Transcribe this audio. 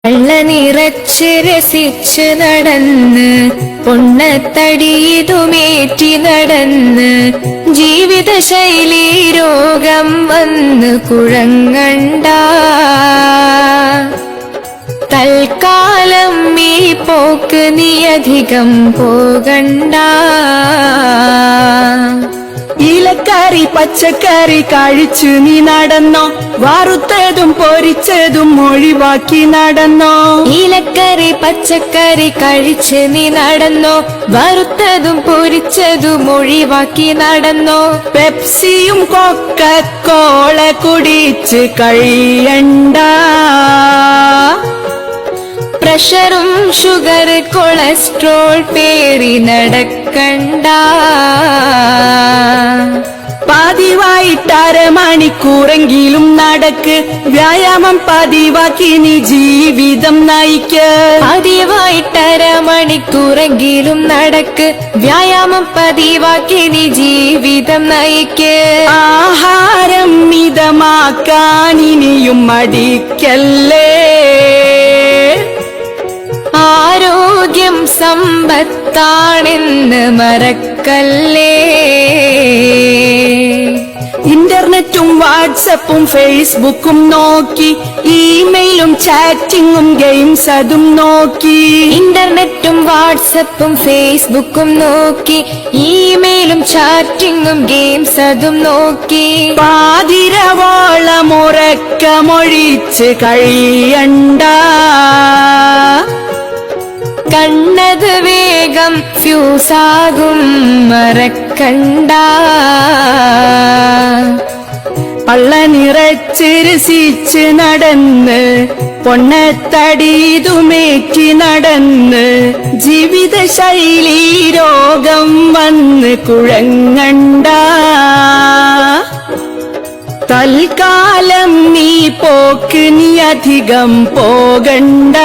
വെള്ള നിറച്ച് രസിച്ച് നടന്ന് പൊണ്ണത്തടിയിതുമേറ്റി നടന്ന് ജീവിതശൈലി രോഗം വന്ന് കുഴങ്ങണ്ട. തൽക്കാലം ഈ പോക്ക് നീ അധികം പോകണ്ട. ഇലക്കറി പച്ചക്കറി കഴിച്ചു നീ നടന്നോ, വറുത്തതും പൊരിച്ചതും ഒഴിവാക്കി നടന്നോ. ഇലക്കറി പച്ചക്കറി കഴിച്ച് നീ നടന്നോ, വറുത്തതും പൊരിച്ചതും ഒഴിവാക്കി നടന്നോ. പെപ്സിയും കൊക്കക്കോള കുടിച്ച് കഴിയണ്ട. പ്രഷറും ഷുഗർ കൊളസ്ട്രോൾ പേറി നടക്കണ്ട. പതിവായിട്ട് അരമണിക്കൂറെങ്കിലും നടക്ക്, വ്യായാമം പതിവാക്കി നീ ജീവിതം നയിക്ക്. പതിവായിട്ട് അരമണിക്കൂറെങ്കിലും നടക്ക്, വ്യായാമം പതിവാക്കി നീ ജീവിതം നയിക്ക്. ആഹാരം മിതമാക്കാൻ ഇനിയും മടിക്കല്ലേ. ആരോഗ്യം സമ്പത്താണെന്ന് മറക്കല്ലേ. ഇന്റർനെറ്റും വാട്സപ്പും ഫേസ്ബുക്കും നോക്കി, ഇമെയിലും ചാറ്റിങ്ങും ഗെയിംസ് അതും നോക്കി. ഇന്റർനെറ്റും വാട്സപ്പും ഫേസ്ബുക്കും നോക്കി, ഇമെയിലും ചാറ്റിങ്ങും ഗെയിംസ് അതും നോക്കി. പാതിരവോളം ഉറക്കമൊഴിച്ച് കഴിയണ്ട. കണ്ണത് വേഗം ഫ്യൂസാകും മറക്കണ്ട. പള്ള നിറച്ച് രസിച്ച് നടന്ന് പൊണ്ണത്തടിയിതുമേറ്റി നടന്ന് ജീവിതശൈലി രോഗം വന്ന് കുഴങ്ങണ്ട. തൽക്കാലം നീ പോക്ക് നീ അധികം പോകണ്ട.